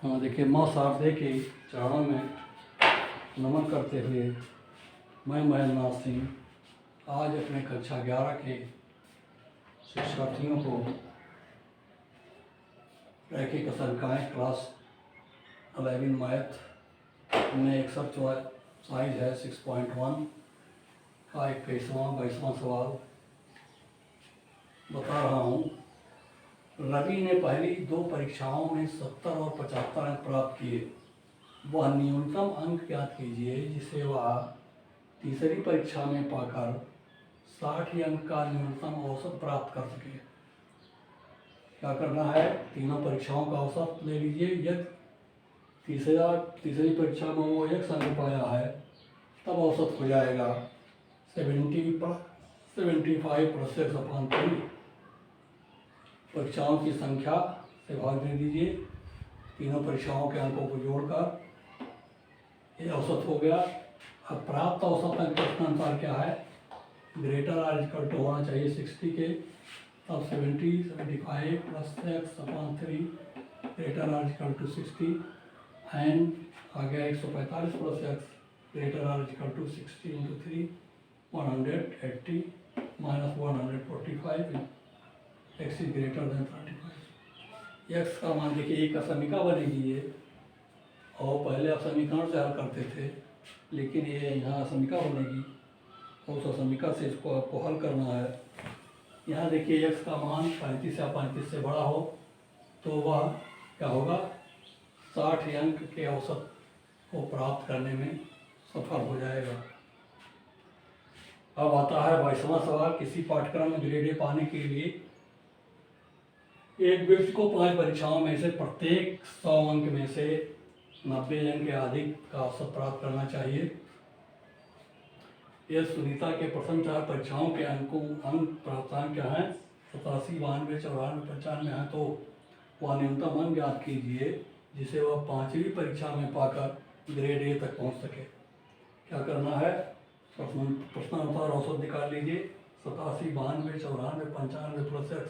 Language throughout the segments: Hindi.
हाँ देखिए, माँ शारदे के चरणों में नमन करते हुए मैं महेंद्रनाथ सिंह आज अपने कक्षा 11 के शिक्षार्थियों को रैखिक असंख्याएँ क्लास 11 मैथ में एक्सरसाइज है 6.1 का 21वां सवाल बता रहा हूँ। रवि ने पहली 2 परीक्षाओं में 70 और 75 अंक प्राप्त किए। वह न्यूनतम अंक ज्ञात कीजिए जिसे वह तीसरी परीक्षा में पाकर 60 अंक का न्यूनतम औसत प्राप्त कर सके। क्या करना है, तीनों परीक्षाओं का औसत ले लीजिए। यदि तीसरी परीक्षा में वो 1 अंक पाया है तब औसत हो जाएगा 75 + 6/3। परीक्षाओं की संख्या से भाग दे दीजिए। तीनों परीक्षाओं के अंकों को जोड़कर ये औसत हो गया। अब प्राप्त औसत अंक प्रश्नानुसार क्या है, ग्रेटर आर इक्वल टू होना चाहिए 60 के, तब 75 + 6/3 greater or equal to 60 and आ गया 145 + x greater or equal to 60 × 3 180 -145 x is greater than 35। x का मान देखिए, एक असमीका बनेगी ये, और पहले आप समीकरण से हल करते थे, लेकिन ये यहाँ असमीका बनेगी और उस असमीका से इसको आपको हल करना है। यहाँ देखिए x का मान 35 या 35 से बड़ा हो तो वह क्या होगा, 60 अंक के औसत को प्राप्त करने में सफल हो जाएगा। अब आता है 22वां सवाल। किसी पाठ्यक्रम में ग्रेड ए पाने के लिए एक व्यक्ति को 5 परीक्षाओं में से प्रत्येक 100 अंक में से 90 अंक या अधिक का औसत प्राप्त करना चाहिए। यह सुनीता के प्रथम 4 परीक्षाओं के अंक प्राप्तांक क्या हैं, 87, 92, 94, 95 हैं, तो वह न्यूनतम अंक ज्ञात कीजिए जिसे वह 5वीं परीक्षा में पाकर ग्रेड ए तक पहुंच सके। क्या करना है, प्रश्नानुसार औसत निकाल लीजिए। 87, 92, 94, 95 + x,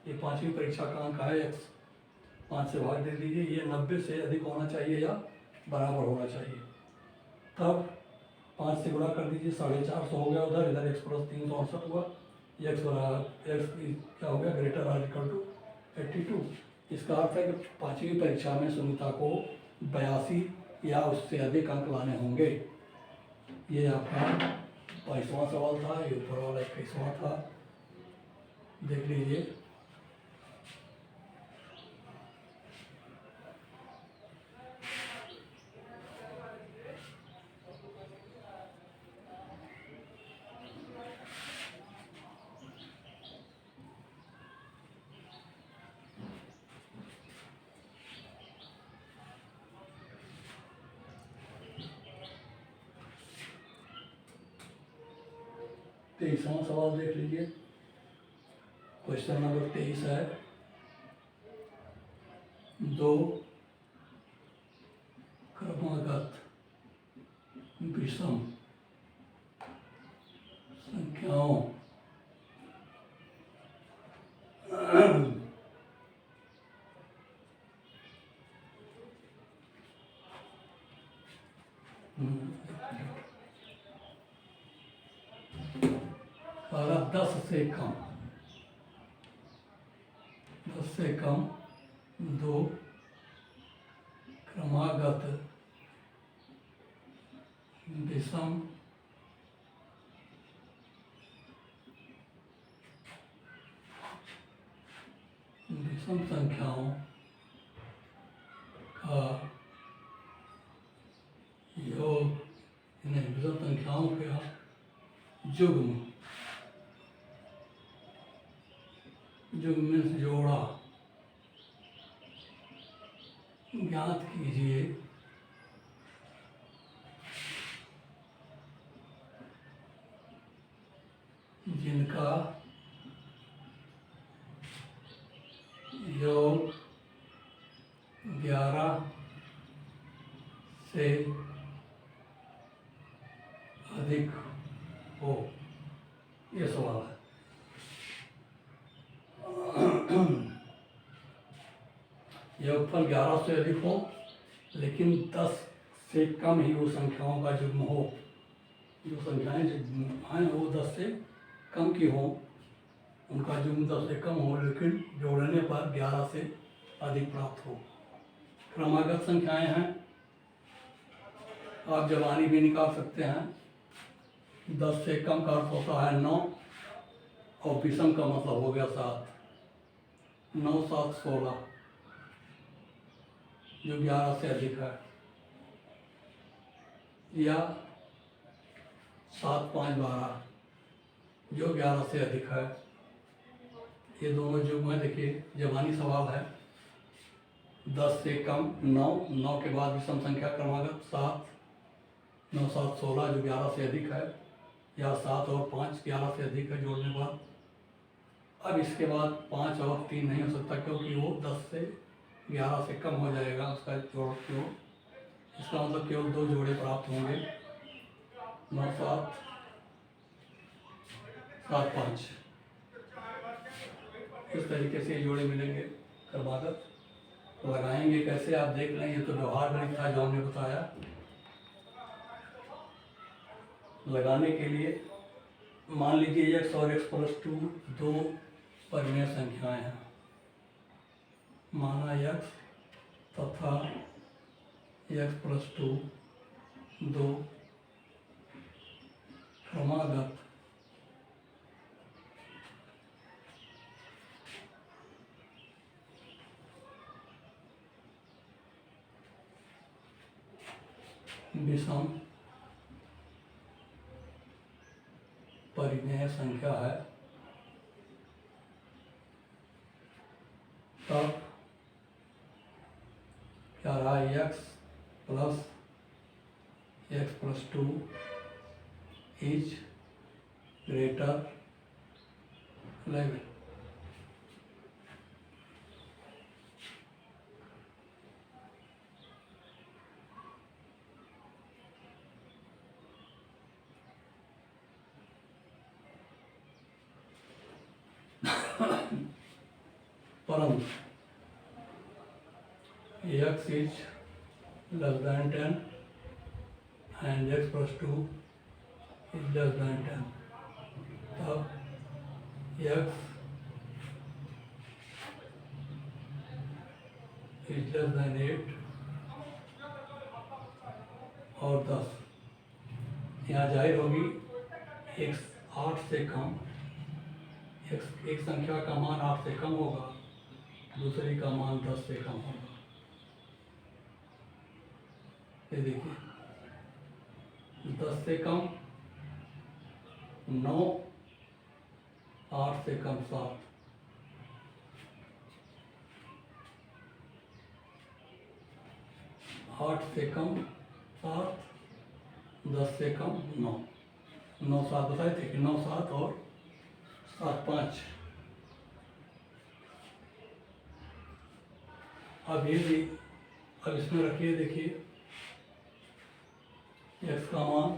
ये 5वीं परीक्षा का अंक है x। 5 से भाग दे दीजिए। ये 90 से अधिक होना चाहिए या बराबर होना चाहिए। तब 5 से गुणा कर दीजिए, 450 हो गया उधर, इधर x + 368 हुआ। x क्या हो गया, ग्रेटर आर इक्वल टू 82। इसका अर्थ है कि 5वीं परीक्षा में सुनीता को 82 या उससे अधिक अंक लाने होंगे। ये आपका 22वां सवाल था, ये ऊपर वाला 21वां था, देख लीजिए। तेईसवां सवाल देख लीजिए। क्वेश्चन नंबर 23 है, 2 क्रमागत विषम संख्याओं अगर 10 से कम 2 क्रमागत विषम संख्याओं का योग, विषम संख्याओं का युग्म में जोड़ा ज्ञात कीजिए जिनका योग 11 से अधिक हो। ये सवाल है। योगफल 11 से अधिक हो लेकिन 10 से कम ही वो संख्याओं का युग्म हो। जो संख्याएं हैं वो 10 से कम की हो, उनका युग्म 10 से कम हो लेकिन जोड़ने पर 11 से अधिक प्राप्त हो। क्रमागत संख्याएं हैं, आप जवानी भी निकाल सकते हैं। 10 से कम का अर्थ होता है 9 और विषम का मतलब हो गया 7। 9, 7, 16 जो 11 से अधिक है, या 7, 5, 12 जो 11 से अधिक है। ये दोनों युग्म है। देखिए जवानी सवाल है। 10 से कम 9, 9 के बाद विषम संख्या क्रमागत 7, 9, 7, 16 जो 11 से अधिक है, या 7 और 5 11 से अधिक है जोड़ने पर। अब इसके बाद 5 और 3 नहीं हो सकता क्योंकि वो 10 से 11 से कम हो जाएगा उसका जोड़। इसका मतलब केवल 2 जोड़े प्राप्त होंगे, 9, 7, 7, 5। इस तरीके से ये जोड़े मिलेंगे क्रमागत। लगाएंगे कैसे आप देख लें, ये तो व्यवहार गणित था जो हमने बताया। लगाने के लिए मान लीजिए x और x + 2 दो परिमेय संख्याएं हैं। माना x तथा x + 2 दो क्रमागत विषम परिमेय संख्या है, तब क्या रहा, x + x + 2 इज ग्रेटर 11। परंतु x is less than 10 and x + 2 is less than 10, तब x is less than 8 और 10। यहाँ जाहिर होगी x 8 से कम, एक संख्या का मान 8 से कम होगा, दूसरी का मान 10 से कम होगा। ये देखिए 10 से कम 9, 8 से कम 7, 8 से कम 7, 10 से कम 9, 9, 7 बताए थे कि 9, 7 और 7, 5। अब ये भी, अब इसमें रखिए, देखिए x का मान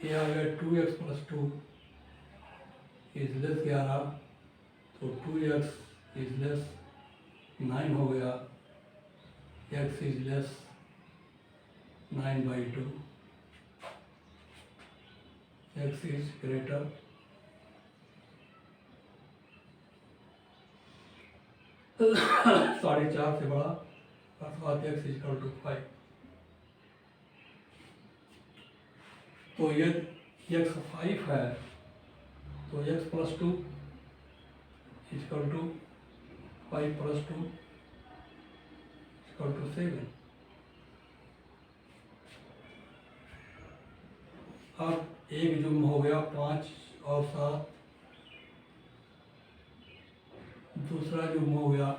ये आ गया 2x + 2 इज लेस 11, तो 2x इज लेस 9 हो गया, x is less 9/2, x is greater 4.5 से बड़ा, अर्थात x = 5। तो ये x 5 है तो x + 2 = 5 + 2 = 7। अब एक जुम्म हो गया 5 और 7, दूसरा जुम्म हो गया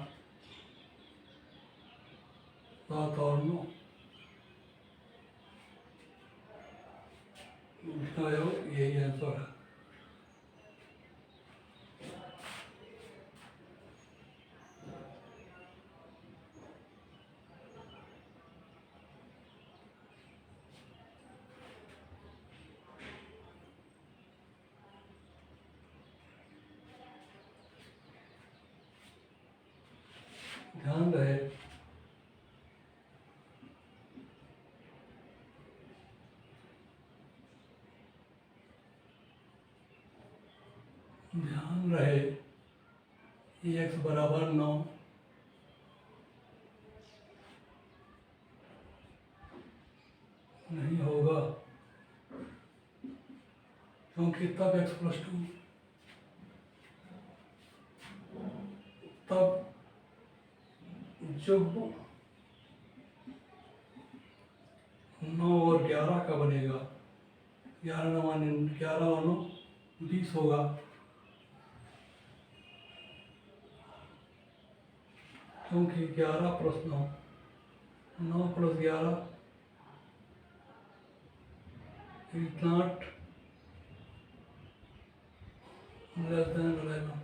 7 और 9। इसका यही आंसर है। ध्यान रहे ध्यान रहे x बराबर 9 नहीं होगा, क्योंकि तब x+2 तब जो 9 और 11 का बनेगा, 11 और 9 20 होगा, क्योंकि 11 + 9 9 + 11 is not less than 11।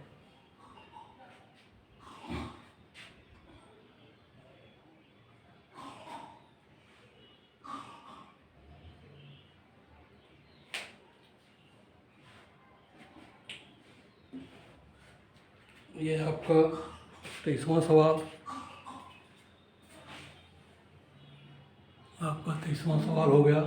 ये आपका 23वां सवाल, आपका 23वां सवाल हो गया।